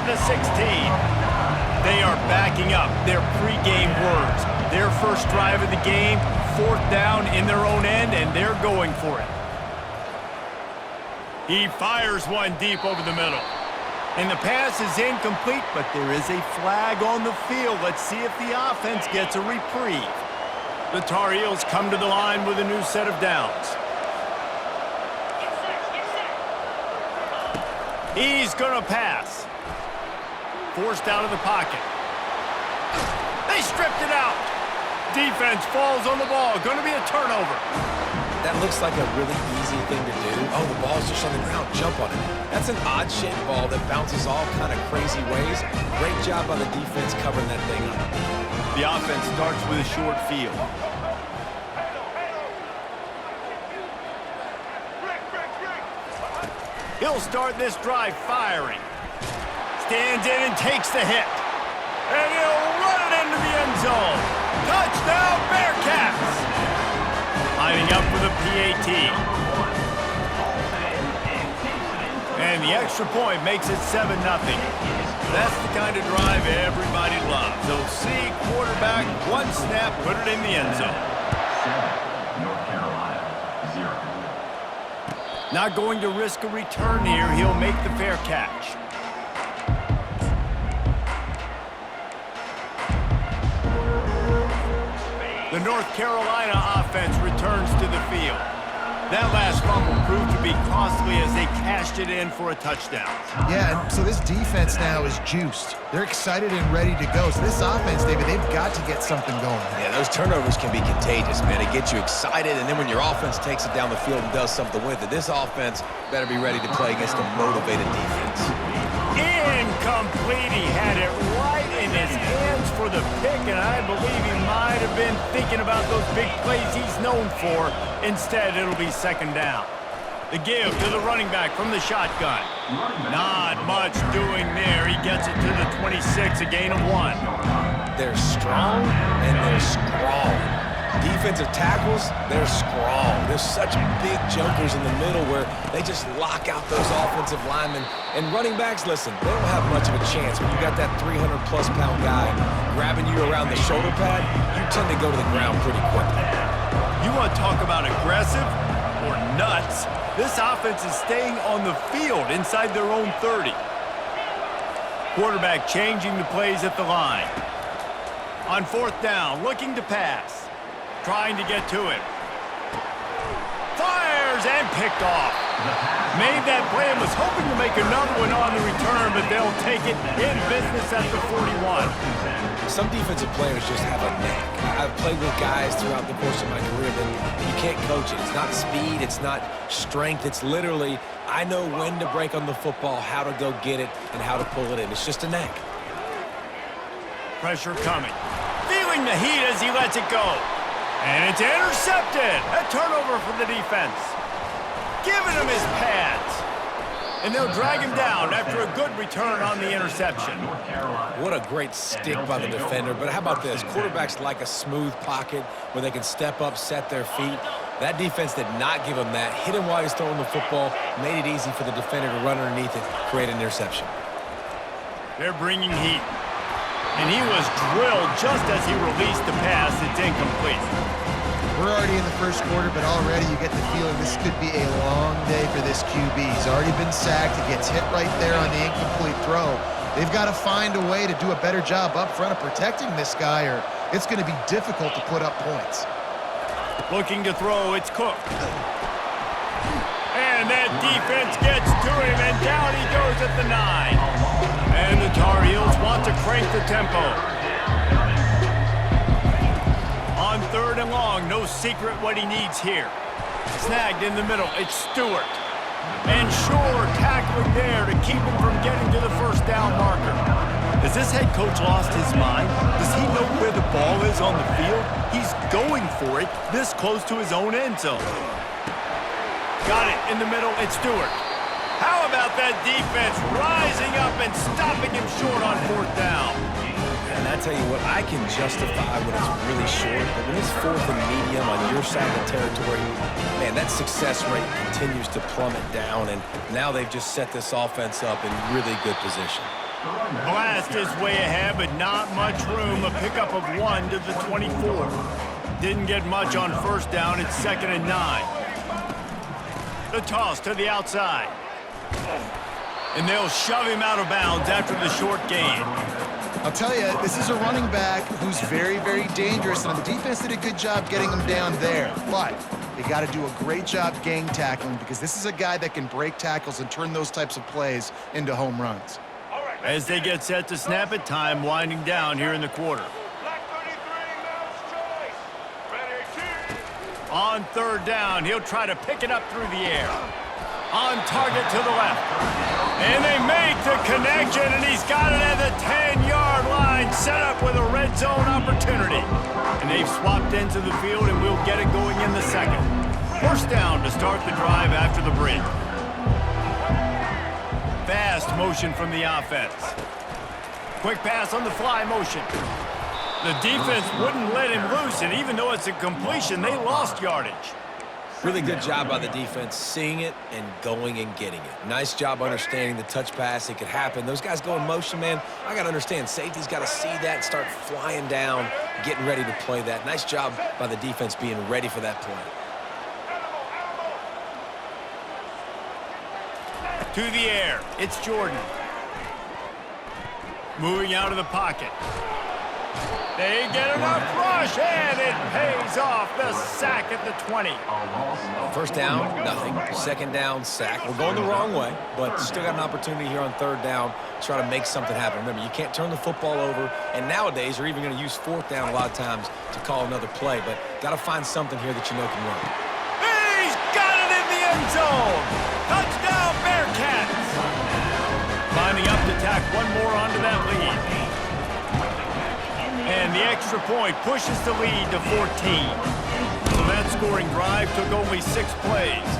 2nd to 16. They are backing up their pregame words. Their first drive of the game, 4th down in their own end, and they're going for it. He fires one deep over the middle. And the pass is incomplete, but there is a flag on the field. Let's see if the offense gets a reprieve. The Tar Heels come to the line with a new set of downs. He's going to pass. Forced out of the pocket. They stripped it out. Defense falls on the ball. Going to be a turnover. That looks like a really easy thing to do. Oh, the ball's just on the ground. Jump on it. That's an odd-shaped ball that bounces all kind of crazy ways. Great job by the defense covering that thing up. The offense starts with a short field. He'll start this drive firing. Stands in and takes the hit. And he'll run it into the end zone. Touchdown, Bearcats! Lining up for the PAT. And the extra point makes it 7-0. That's the kind of drive everybody loves. They'll see quarterback, one snap, put it in the end zone. 7, North Carolina, 0. Not going to risk a return here. He'll make the fair catch. The North Carolina offense returns to the field. That last fumble proved to be costly as they cashed it in for a touchdown. Yeah, and so this defense now is juiced. They're excited and ready to go. So this offense, David, they've got to get something going. Yeah, those turnovers can be contagious, man. It gets you excited, and then when your offense takes it down the field and does something with it, this offense better be ready to play against a motivated defense. Incomplete. He had it right in his hands for the pick, and I believe he might have been thinking about those big plays he's known for. Instead, it'll be 2nd down. The give to the running back from the shotgun. Not much doing there. He gets it to the 26, a gain of 1. They're strong, and they're scrawl. Defensive tackles, they're scrawl. There's such big jumpers in the middle where they just lock out those offensive linemen. And running backs, listen, they don't have much of a chance. When you got that 300-plus pound guy grabbing you around the shoulder pad, you tend to go to the ground pretty quickly. You want to talk about aggressive or nuts? This offense is staying on the field inside their own 30. Quarterback changing the plays at the line. On 4th down, looking to pass. Trying to get to it. Fires and picked off. Made that play and was hoping to make another one on the return, but they'll take it in business at the 41. Some defensive players just have a knack. I've played with guys throughout the course of my career that you can't coach it. It's not speed, it's not strength. It's literally, I know when to break on the football, how to go get it, and how to pull it in. It's just a knack. Pressure coming. Feeling the heat as he lets it go. And it's intercepted. A turnover for the defense. Giving him his pads. And they'll drag him down after a good return on the interception. What a great stick by the defender. But how about this? Quarterbacks like a smooth pocket where they can step up, set their feet. That defense did not give him that. Hit him while he's throwing the football. Made it easy for the defender to run underneath it, create an interception. They're bringing heat. And he was drilled just as he released the pass. It's incomplete. We're already in the first quarter, but already you get the feeling this could be a long day for this QB. He's already been sacked. He gets hit right there on the incomplete throw. They've got to find a way to do a better job up front of protecting this guy, or it's going to be difficult to put up points. Looking to throw, it's Cook. And that defense gets to him, and down he goes at the 9. And the Tar Heels want to crank the tempo. On 3rd and long, no secret what he needs here. Snagged in the middle, it's Stewart. And Shore tackling there to keep him from getting to the 1st down marker. Has this head coach lost his mind? Does he know where the ball is on the field? He's going for it this close to his own end zone. Got it in the middle, it's Stewart. How about that defense rising up and stopping him short on 4th down? And I tell you what, I can justify when it's really short, but when it's 4th and medium on your side of the territory, man, that success rate continues to plummet down, and now they've just set this offense up in really good position. Blast is way ahead, but not much room. A pickup of 1 to the 24. Didn't get much on first down. It's 2nd and 9. The toss to the outside. And they'll shove him out of bounds after the short gain. I'll tell you, this is a running back who's very, very dangerous, and the defense did a good job getting him down there. But they got to do a great job gang tackling because this is a guy that can break tackles and turn those types of plays into home runs. As they get set to snap it, time winding down here in the quarter. On 3rd down, he'll try to pick it up through the air. On target to the left. And they make the connection, and he's got it at the 10-yard line, set up with a red zone opportunity. And they've swapped into the field, and we'll get it going in the 2nd. 1st down to start the drive after the break. Fast motion from the offense. Quick pass on the fly motion. The defense wouldn't let him loose, and even though it's a completion, they lost yardage. Really good job by the defense, seeing it and going and getting it. Nice job understanding the touch pass. It could happen. Those guys go in motion, man. I got to understand, safety's got to see that and start flying down, getting ready to play that. Nice job by the defense being ready for that play. To the air, it's Jordan. Moving out of the pocket. They get enough rush, and it pays off. The sack at the 20. 1st down, nothing. 2nd down, sack. We're going the wrong way, but still got an opportunity here on 3rd down to try to make something happen. Remember, you can't turn the football over, and nowadays you're even going to use 4th down a lot of times to call another play, but got to find something here that you know can work. He's got it in the end zone. Touchdown, Bearcats. Lining up to tack one more onto that lead. And the extra point pushes the lead to 14. So that scoring drive took only 6 plays.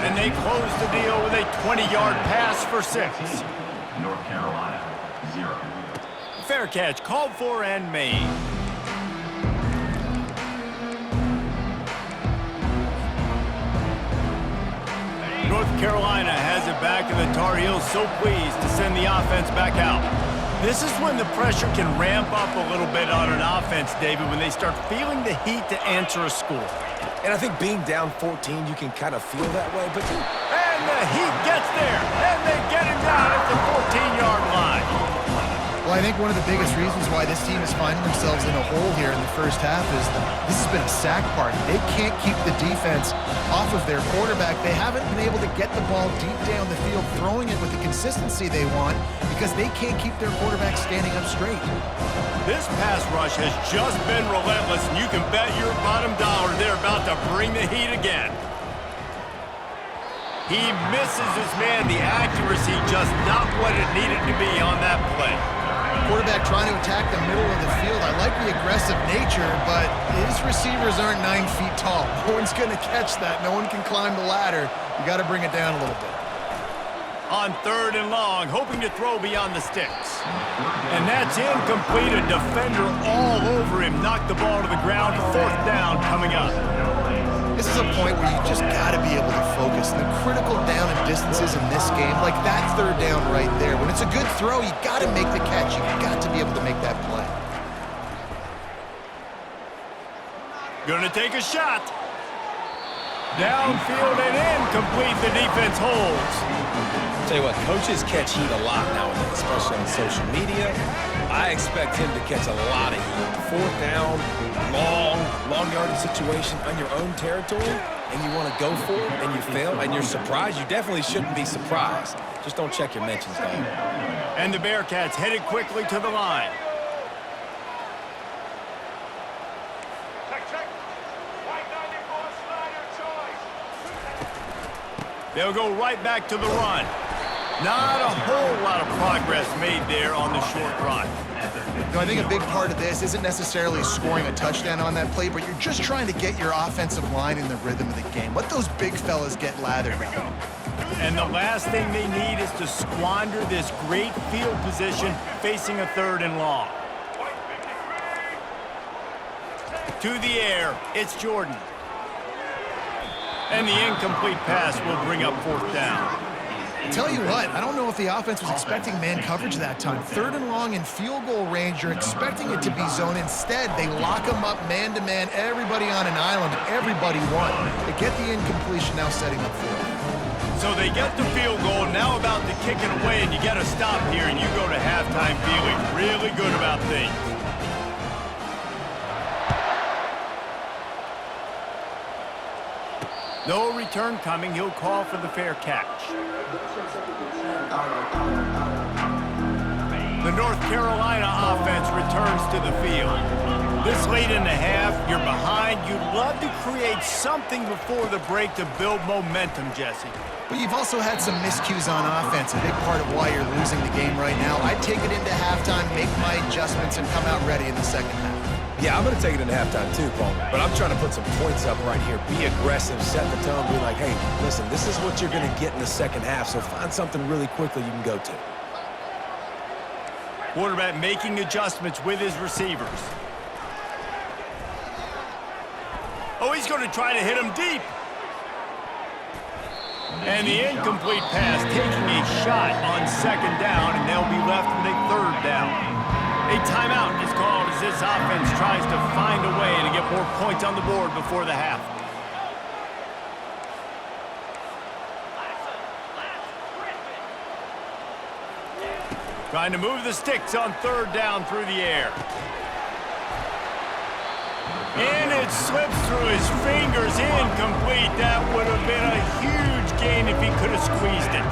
And they closed the deal with a 20-yard pass for 6. North Carolina, 0. Fair catch called for and made. North Carolina has it back, and the Tar Heels so pleased to send the offense back out. This is when the pressure can ramp up a little bit on an offense, David, when they start feeling the heat to answer a score. And I think being down 14, you can kind of feel that way, but... And the heat gets there, and they get him down at the 14-yard line. Well, I think one of the biggest reasons why this team is finding themselves in a hole here in the first half is this has been a sack party. They can't keep the defense off of their quarterback. They haven't been able to get the ball deep down the field, throwing it with the consistency they want because they can't keep their quarterback standing up straight. This pass rush has just been relentless, and you can bet your bottom dollar they're about to bring the heat again. He misses his man. The accuracy just not what it needed to be on that play. Quarterback trying to attack the middle of the field. I like the aggressive nature, but his receivers aren't 9 feet tall. No one's going to catch that. No one can climb the ladder. You got to bring it down a little bit. On 3rd and long, hoping to throw beyond the sticks. And that's incomplete. A defender all over him. Knocked the ball to the ground. 4th down coming up. This is a point where you just got to be able to focus. The critical down and distances in this game, like that 3rd down right there. When it's a good throw, you got to make the catch. You got to be able to make that play. Gonna take a shot. Downfield and incomplete. The defense holds. Tell you what, coaches catch heat a lot nowadays, especially on social media. I expect him to catch a lot of heat. 4th down, long yardage situation on your own territory, and you want to go for it, and you fail, and you're surprised. You definitely shouldn't be surprised. Just don't check your mentions, dog. And the Bearcats headed quickly to the line. They'll go right back to the run. Not a whole lot of progress made there on the short run. No, I think a big part of this isn't necessarily scoring a touchdown on that play, but you're just trying to get your offensive line in the rhythm of the game. Let those big fellas get lathered. And the last thing they need is to squander this great field position facing a 3rd and long. To the air, it's Jordan. And the incomplete pass will bring up 4th down. Tell you what, I don't know if the offense was expecting man coverage that time. 3rd and long in field goal range, you're expecting it to be zone. Instead, they lock them up man-to-man, everybody on an island, everybody won. They get the incompletion, now setting up for it. So they get the field goal, now about to kick it away, and you get a stop here, and you go to halftime feeling really good about things. No return coming. He'll call for the fair catch. The North Carolina offense returns to the field. This late in the half, you're behind. You'd love to create something before the break to build momentum, Jesse. But you've also had some miscues on offense, a big part of why you're losing the game right now. I'd take it into halftime, make my adjustments, and come out ready in the second half. Yeah, I'm going to take it into halftime too, Palmer. But I'm trying to put some points up right here. Be aggressive, set the tone, be like, hey, listen, this is what you're going to get in the second half, so find something really quickly you can go to. Quarterback making adjustments with his receivers. Oh, he's going to try to hit him deep. And the incomplete pass taking a shot on 2nd down, and they'll be left with a 3rd down. A timeout is called as this offense tries to find a way to get more points on the board before the half. Trying to move the sticks on 3rd down through the air. And it slips through his fingers, incomplete. That would have been a huge gain if he could have squeezed it.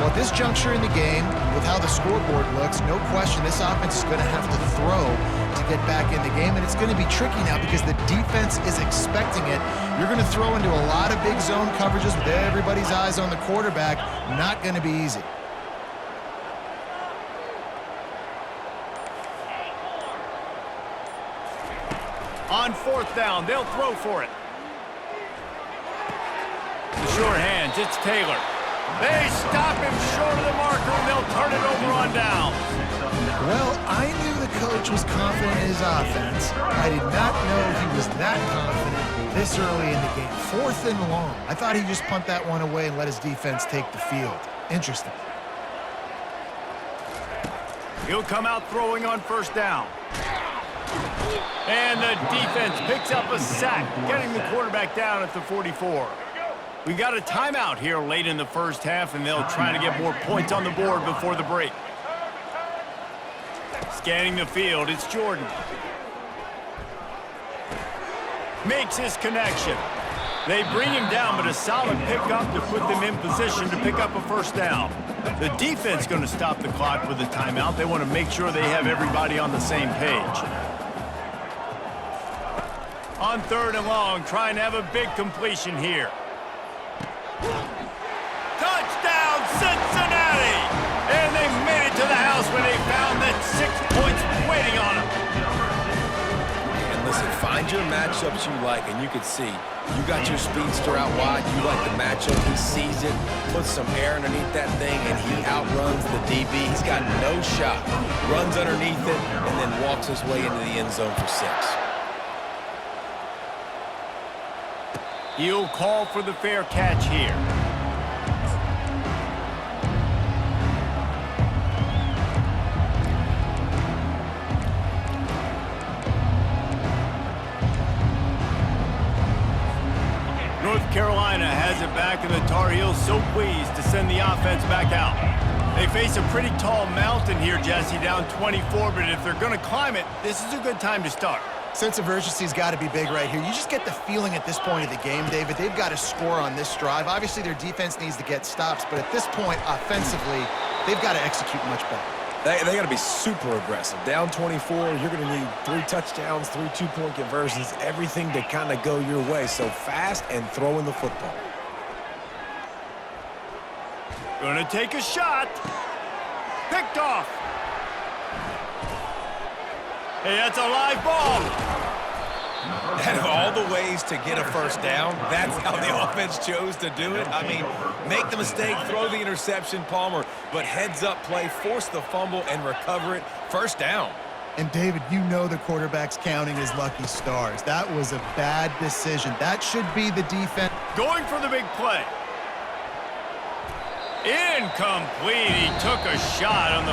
Well, at this juncture in the game, with how the scoreboard looks, no question this offense is going to have to throw to get back in the game, and it's going to be tricky now because the defense is expecting it. You're going to throw into a lot of big zone coverages with everybody's eyes on the quarterback. Not going to be easy. On 4th down, they'll throw for it. The sure hands, it's Taylor. They stop him short of the marker, and they'll turn it over on downs. Well, I knew the coach was confident in his offense. I did not know he was that confident this early in the game. 4th and long. I thought he'd just punt that one away and let his defense take the field. Interesting. He'll come out throwing on 1st down. And the defense picks up a sack, getting the quarterback down at the 44. We got a timeout here late in the first half, and they'll try to get more points on the board before the break. Scanning the field, it's Jordan. Makes his connection. They bring him down, but a solid pickup to put them in position to pick up a 1st down. The defense going to stop the clock with a timeout. They want to make sure they have everybody on the same page. On 3rd and long, trying to have a big completion here. Touchdown, Cincinnati! And they made it to the house when they found that 6 points waiting on them. And listen, find your matchups you like, and you can see you got your speedster out wide. You like the matchup. He sees it, puts some air underneath that thing, and he outruns the DB. He's got no shot. Runs underneath it, and then walks his way into the end zone for 6. He'll call for the fair catch here. North Carolina has it back, and the Tar Heels so pleased to send the offense back out. They face a pretty tall mountain here, Jesse, down 24, but if they're going to climb it, this is a good time to start. Sense of urgency's got to be big right here. You just get the feeling at this point of the game, David, they've got to score on this drive. Obviously, their defense needs to get stops, but at this point, offensively, they've got to execute much better. They got to be super aggressive. Down 24, you're going to need 3 touchdowns, 3 two-point conversions, everything to kind of go your way. So fast and throwing the football. Gonna take a shot. Picked off. Hey, that's a live ball. Out of all the ways to get a 1st down, that's how the offense chose to do it. I mean, make the mistake, throw the interception, Palmer, but heads-up play, force the fumble, and recover it. 1st down. And, David, you know the quarterback's counting his lucky stars. That was a bad decision. That should be the defense. Going for the big play. Incomplete. He took a shot on the